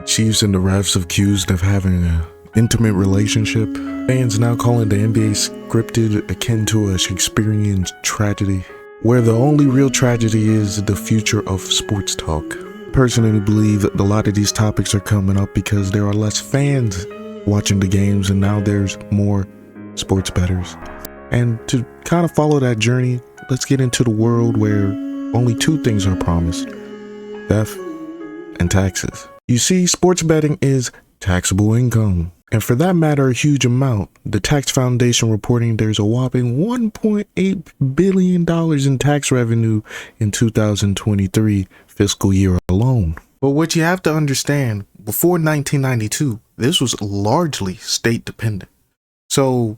Chiefs and the refs accused of having an intimate relationship. Fans now calling the NBA scripted, akin to a Shakespearean tragedy, where the only real tragedy is the future of sports talk. I personally believe that a lot of these topics are coming up because there are less fans watching the games, and now there's more sports bettors. And to kind of follow that journey, let's get into the world where only two things are promised: death and taxes. You see, sports betting is taxable income, and for that matter, a huge amount. The Tax Foundation reporting there's a whopping $1.8 billion in tax revenue in 2023 fiscal year alone. But what you have to understand, before 1992, this was largely state dependent. So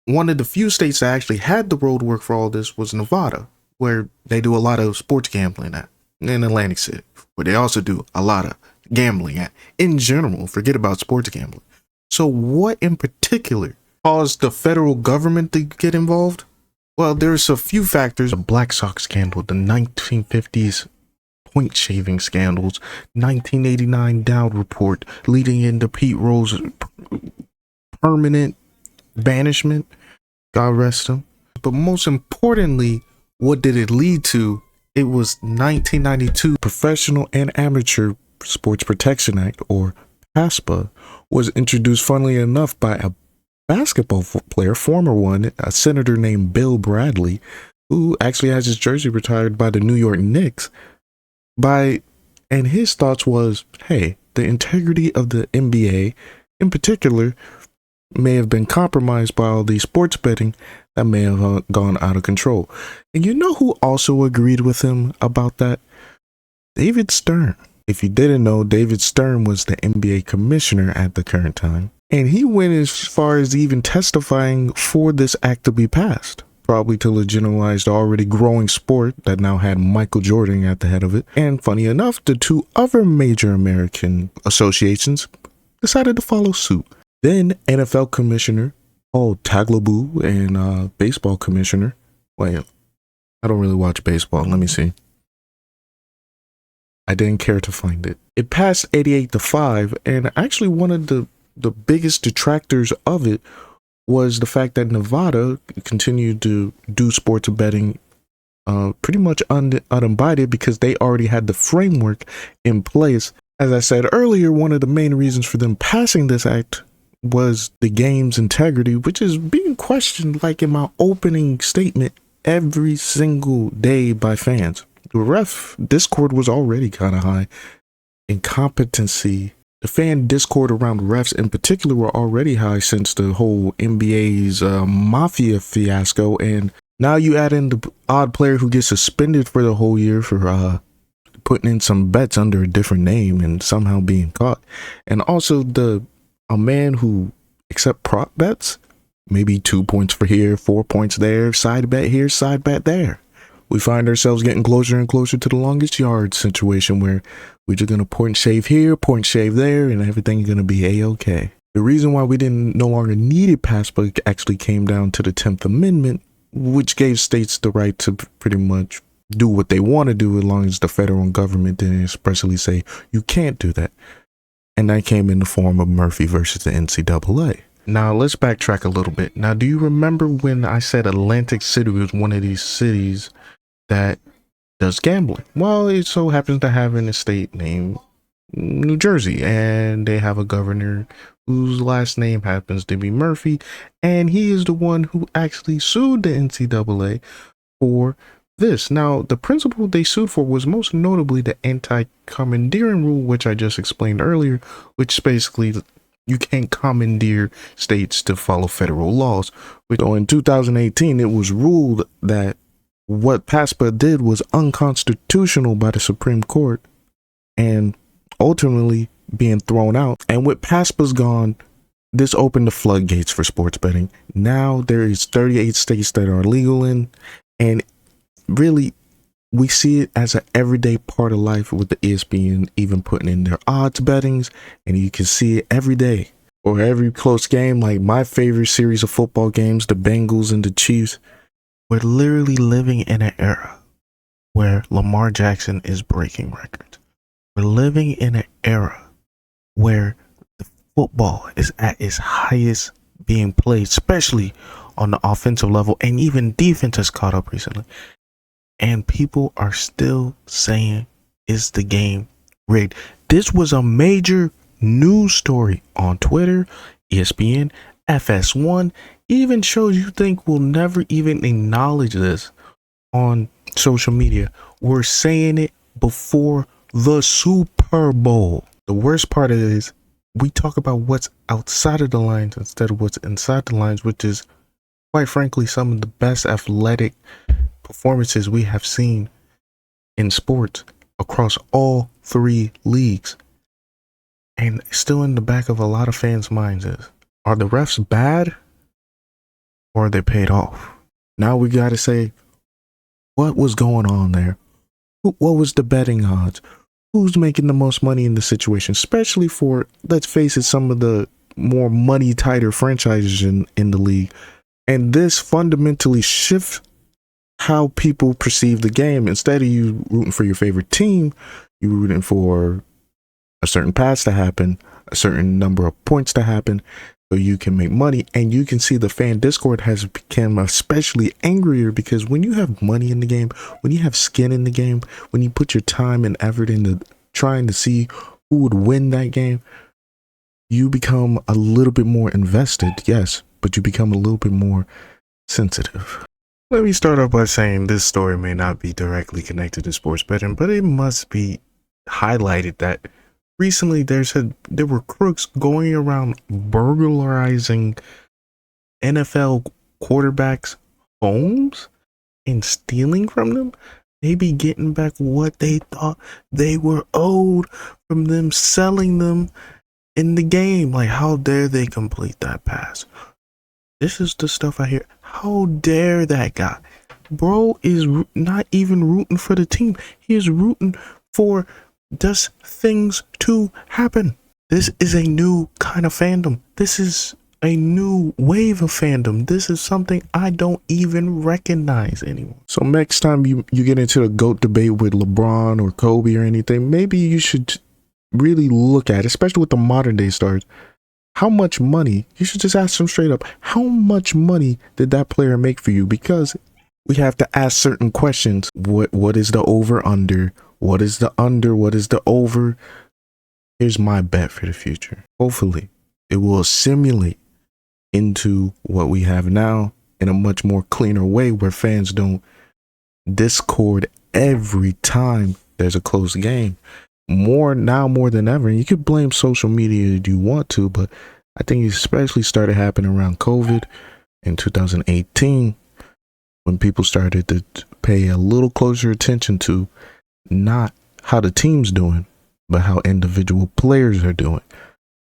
one of the few states that actually had the roadwork for all this was Nevada, where they do a lot of sports gambling at, in Atlantic City, where they also do a lot of gambling at. In general, forget about sports gambling. So what in particular caused the federal government to get involved? Well, there's a few factors. The Black Sox scandal, the 1950s point shaving scandals, 1989 Dowd report leading into Pete Rose's permanent banishment, God rest him. But most importantly, what did it lead to? It was 1992 Professional and Amateur Sports Protection Act, or PASPA, was introduced, funnily enough, by a basketball player, former one, a senator named Bill Bradley, who actually has his jersey retired by the New York Knicks. And his thoughts was, hey, the integrity of the NBA in particular may have been compromised by all these sports betting that may have gone out of control. And you know who also agreed with him about that? David Stern. If you didn't know, David Stern was the NBA commissioner at the current time. And he went as far as even testifying for this act to be passed, probably to legitimize the already growing sport that now had Michael Jordan at the head of it. And funny enough, the two other major American associations decided to follow suit. Then NFL commissioner Paul Tagliabue and baseball commissioner, wait, I don't really watch baseball, let me see. I didn't care to find it. It passed 88-5, and actually one of the biggest detractors of it was the fact that Nevada continued to do sports betting pretty much uninvited because they already had the framework in place. As I said earlier, one of the main reasons for them passing this act was the game's integrity, which is being questioned, like in my opening statement, every single day by fans. The ref discord was already kind of high. Incompetency, the fan discord around refs in particular were already high since the whole NBA's mafia fiasco, and now you add in the odd player who gets suspended for the whole year for putting in some bets under a different name and somehow being caught, and also a man who accept prop bets, maybe 2 points for here, 4 points there, side bet here, side bet there. We find ourselves getting closer and closer to the longest yard situation where we're just going to point shave here, point shave there, and everything's going to be A-okay. The reason why we no longer needed PASPA actually came down to the 10th Amendment, which gave states the right to pretty much do what they want to do as long as the federal government didn't expressly say you can't do that. And that came in the form of Murphy versus the NCAA. Now, let's backtrack a little bit. Now, do you remember when I said Atlantic City was one of these cities that does gambling? Well, it so happens to have an estate named New Jersey, and they have a governor whose last name happens to be Murphy, and he is the one who actually sued the NCAA for this. Now, the principle they sued for was most notably the anti-commandeering rule, which I just explained earlier, which basically you can't commandeer states to follow federal laws. So in 2018, it was ruled that what PASPA did was unconstitutional by the Supreme Court and ultimately being thrown out. And with PASPA's gone, this opened the floodgates for sports betting. Now there is 38 states that are legal in, and really we see it as an everyday part of life, with the ESPN even putting in their odds bettings, and you can see it every day or every close game. Like my favorite series of football games, the Bengals and the Chiefs. We're literally living in an era where Lamar Jackson is breaking records. We're living in an era where the football is at its highest being played, especially on the offensive level, and even defense has caught up recently. And people are still saying, is the game rigged? This was a major news story on Twitter, ESPN, FS1, even shows you think will never even acknowledge this on social media. We're saying it before the Super Bowl. The worst part is we talk about what's outside of the lines instead of what's inside the lines, which is quite frankly some of the best athletic performances we have seen in sports across all three leagues. And still in the back of a lot of fans' minds is, are the refs bad or are they paid off? Now we got to say, what was going on there? What was the betting odds? Who's making the most money in the situation? Especially for, let's face it, some of the more money tighter franchises in the league. And this fundamentally shifts how people perceive the game. Instead of you rooting for your favorite team, you're rooting for a certain pass to happen, a certain number of points to happen, so you can make money. And you can see the fan discord has become especially angrier because when you have money in the game, when you have skin in the game, when you put your time and effort into trying to see who would win that game, you become a little bit more invested, yes, but you become a little bit more sensitive. Let me start off by saying this story may not be directly connected to sports betting, but it must be highlighted that recently there were crooks going around burglarizing NFL quarterbacks' homes and stealing from them, maybe getting back what they thought they were owed from them selling them in the game. Like, how dare they complete that pass? This is the stuff I hear. How dare that guy? Bro is not even rooting for the team. He is rooting for just things to happen. This is a new kind of fandom. This is a new wave of fandom. This is something I don't even recognize anymore. So next time you get into a GOAT debate with LeBron or Kobe or anything, maybe you should really look at, especially with the modern day stars, how much money, you should just ask them straight up, how much money did that player make for you? Because we have to ask certain questions. What is the over under? What is the under? What is the over? Here's my bet for the future. Hopefully it will assimilate into what we have now in a much more cleaner way where fans don't discord every time there's a close game. More than ever. And you could blame social media if you want to, but I think it especially started happening around COVID in 2018 when people started to pay a little closer attention to not how the team's doing, but how individual players are doing.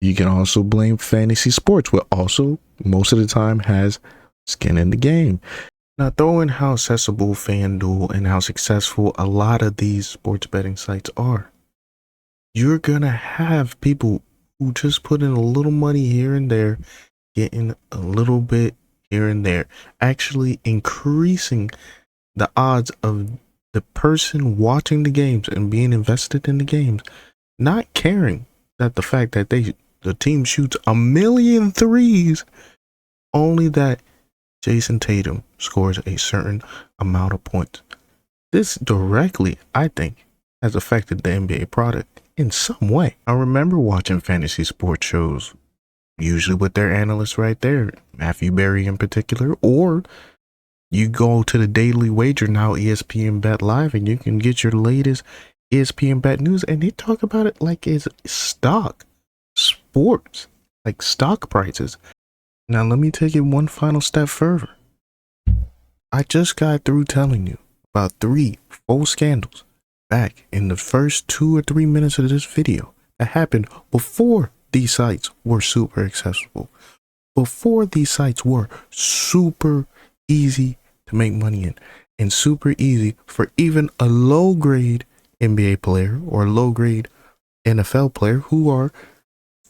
You can also blame fantasy sports, which also most of the time has skin in the game. Now, throw in how accessible FanDuel and how successful a lot of these sports betting sites are. You're gonna have people who just put in a little money here and there, getting a little bit here and there, actually increasing the odds of the person watching the games and being invested in the games, not caring that the fact that the team shoots 1,000,000 threes, only that Jason Tatum scores a certain amount of points. This directly, I think, has affected the NBA product in some way. I remember watching fantasy sports shows, usually with their analysts right there, Matthew Berry in particular, or you go to the Daily Wager, now ESPN Bet Live, and you can get your latest ESPN Bet news, and they talk about it like it's stock, sports, like stock prices. Now let me take it one final step further. I just got through telling you about 3 full scandals back in the first 2 or 3 minutes of this video that happened before these sites were super accessible, before these sites were super easy to make money in, and super easy for even a low grade NBA player or low grade NFL player, who are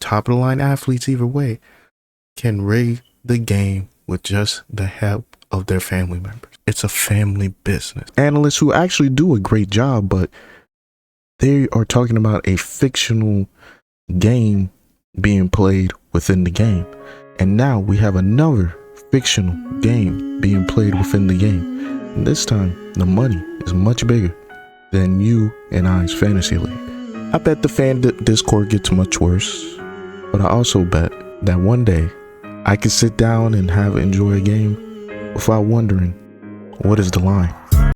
top of the line athletes either way, can rig the game with just the help of their family members. It's a family business. Analysts who actually do a great job, but they are talking about a fictional game being played within the game. And now we have another fictional game being played within the game. And this time, the money is much bigger than you and I's fantasy league. I bet the fan Discord gets much worse, but I also bet that one day I could sit down and enjoy a game without wondering, what is the line?